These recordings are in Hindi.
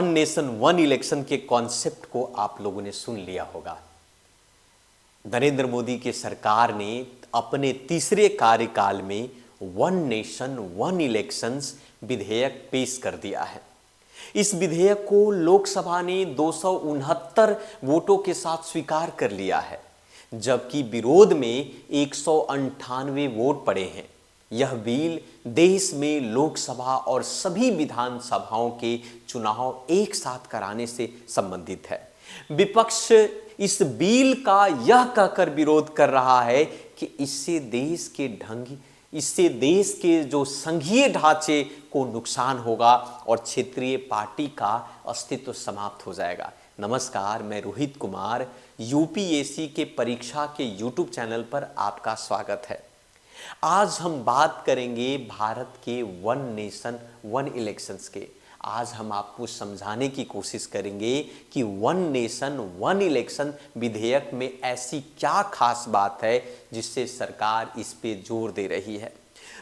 वन नेशन वन इलेक्शन के कॉन्सेप्ट को आप लोगों ने सुन लिया होगा। नरेंद्र मोदी की सरकार ने अपने तीसरे कार्यकाल में वन नेशन वन इलेक्शंस विधेयक पेश कर दिया है। इस विधेयक को लोकसभा ने 269 वोटों के साथ स्वीकार कर लिया है, जबकि विरोध में 198 वोट पड़े हैं। यह बिल देश में लोकसभा और सभी विधानसभाओं के चुनाव एक साथ कराने से संबंधित है। विपक्ष इस बिल का यह कहकर विरोध कर रहा है कि इससे देश के जो संघीय ढांचे को नुकसान होगा और क्षेत्रीय पार्टी का अस्तित्व समाप्त हो जाएगा। नमस्कार, मैं रोहित कुमार, यूपीएससी के परीक्षा के यूट्यूब चैनल पर आपका स्वागत है। आज हम बात करेंगे भारत के वन नेशन वन इलेक्शंस के। आज हम आपको समझाने की कोशिश करेंगे कि वन नेशन वन इलेक्शन विधेयक में ऐसी क्या खास बात है जिससे सरकार इस पे जोर दे रही है।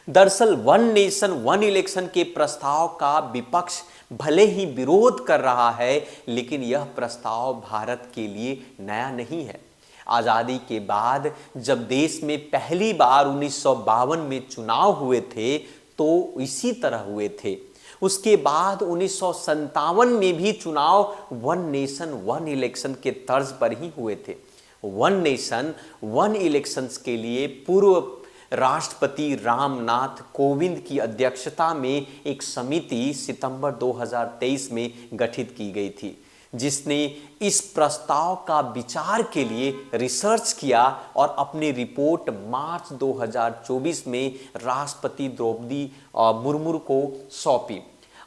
दरअसल वन नेशन वन इलेक्शन के प्रस्ताव का विपक्ष भले ही विरोध कर रहा है, लेकिन यह प्रस्ताव भारत के लिए नया नहीं है। आज़ादी के बाद जब देश में पहली बार 1952 में चुनाव हुए थे तो इसी तरह हुए थे। उसके बाद 1957 में भी चुनाव वन नेशन वन इलेक्शन के तर्ज पर ही हुए थे। वन नेशन वन इलेक्शंस के लिए पूर्व राष्ट्रपति रामनाथ कोविंद की अध्यक्षता में एक समिति सितंबर 2023 में गठित की गई थी, जिसने इस प्रस्ताव का विचार के लिए रिसर्च किया और अपनी रिपोर्ट मार्च 2024 में राष्ट्रपति द्रौपदी मुर्मू को सौंपी।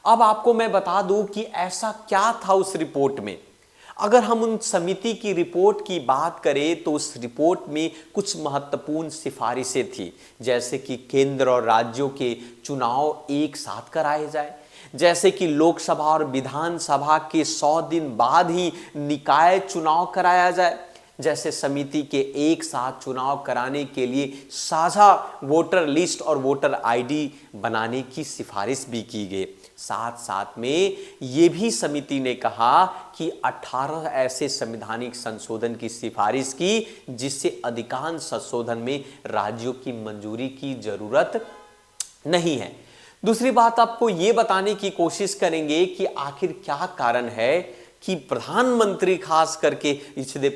अब आपको मैं बता दूं कि ऐसा क्या था उस रिपोर्ट में। अगर हम उन समिति की रिपोर्ट की बात करें तो उस रिपोर्ट में कुछ महत्वपूर्ण सिफारिशें थी, जैसे कि केंद्र और राज्यों के चुनाव एक साथ कराए जाए, जैसे कि लोकसभा और विधानसभा के 100 दिन बाद ही निकाय चुनाव कराया जाए, जैसे समिति के एक साथ चुनाव कराने के लिए साझा वोटर लिस्ट और वोटर आईडी बनाने की सिफारिश भी की गई। साथ साथ में ये भी समिति ने कहा कि 18 ऐसे संवैधानिक संशोधन की सिफारिश की जिससे अधिकांश संशोधन में राज्यों की मंजूरी की जरूरत नहीं है। दूसरी बात आपको ये बताने की कोशिश करेंगे कि आखिर क्या कारण है कि प्रधानमंत्री खास करके पिछड़े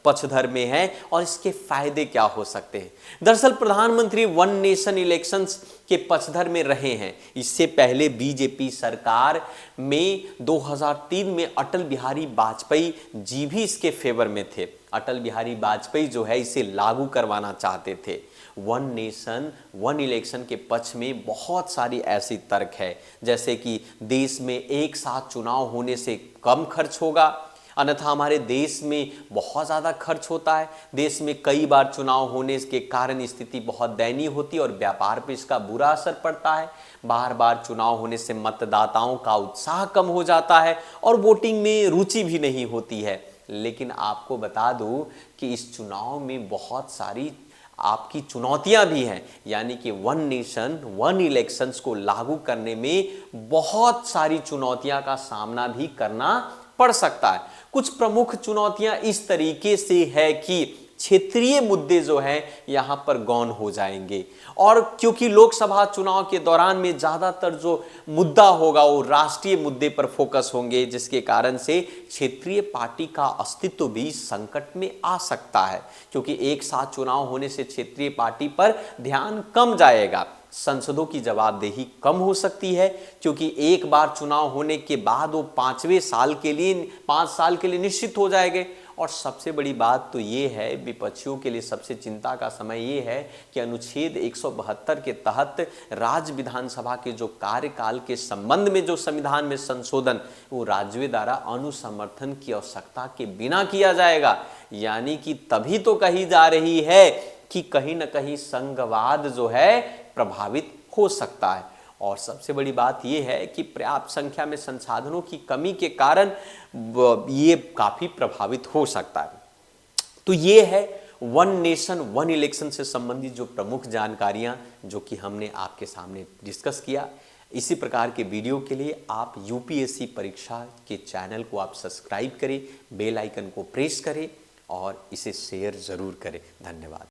पक्षधर में है और इसके फायदे क्या हो सकते हैं। दरअसल प्रधानमंत्री वन नेशन इलेक्शंस के पक्षधर में रहे हैं। इससे पहले बीजेपी सरकार में 2003 में अटल बिहारी वाजपेयी जी भी इसके फेवर में थे। अटल बिहारी वाजपेयी जो है इसे लागू करवाना चाहते थे। वन नेशन वन इलेक्शन के पक्ष में बहुत सारी ऐसी तर्क है, जैसे कि देश में एक साथ चुनाव होने से कम खर्च होगा, अन्यथा हमारे देश में बहुत ज़्यादा खर्च होता है। देश में कई बार चुनाव होने के कारण स्थिति बहुत दयनीय होती है और व्यापार पर इसका बुरा असर पड़ता है। बार बार चुनाव होने से मतदाताओं का उत्साह कम हो जाता है और वोटिंग में रुचि भी नहीं होती है। लेकिन आपको बता दूं कि इस चुनाव में बहुत सारी आपकी चुनौतियां भी हैं, यानी कि वन नेशन वन इलेक्शंस को लागू करने में बहुत सारी चुनौतियां का सामना भी करना पड़ सकता है। कुछ प्रमुख चुनौतियां इस तरीके से है कि क्षेत्रीय मुद्दे जो हैं यहां पर गौण हो जाएंगे, और क्योंकि लोकसभा चुनाव के दौरान में ज्यादातर जो मुद्दा होगा वो राष्ट्रीय मुद्दे पर फोकस होंगे, जिसके कारण से क्षेत्रीय पार्टी का अस्तित्व भी संकट में आ सकता है, क्योंकि एक साथ चुनाव होने से क्षेत्रीय पार्टी पर ध्यान कम जाएगा। संसदों की जवाबदेही कम हो सकती है, क्योंकि एक बार चुनाव होने के बाद वो 5 साल के लिए निश्चित हो जाएंगे। और सबसे बड़ी बात तो ये है, विपक्षियों के लिए सबसे चिंता का समय ये है कि अनुच्छेद 172 के तहत राज्य विधानसभा के जो कार्यकाल के संबंध में जो संविधान में संशोधन वो राज्यों द्वारा अनुसमर्थन की आवश्यकता के बिना किया जाएगा। यानी कि तभी तो कही जा रही है कि कहीं ना कहीं संघवाद जो है प्रभावित हो सकता है। और सबसे बड़ी बात यह है कि पर्याप्त संख्या में संसाधनों की कमी के कारण ये काफी प्रभावित हो सकता है। तो ये है वन नेशन वन इलेक्शन से संबंधित जो प्रमुख जानकारियां जो कि हमने आपके सामने डिस्कस किया। इसी प्रकार के वीडियो के लिए आप यूपीएससी परीक्षा के चैनल को आप सब्सक्राइब करें, बेल आइकन को प्रेस करें और इसे शेयर ज़रूर करें। धन्यवाद।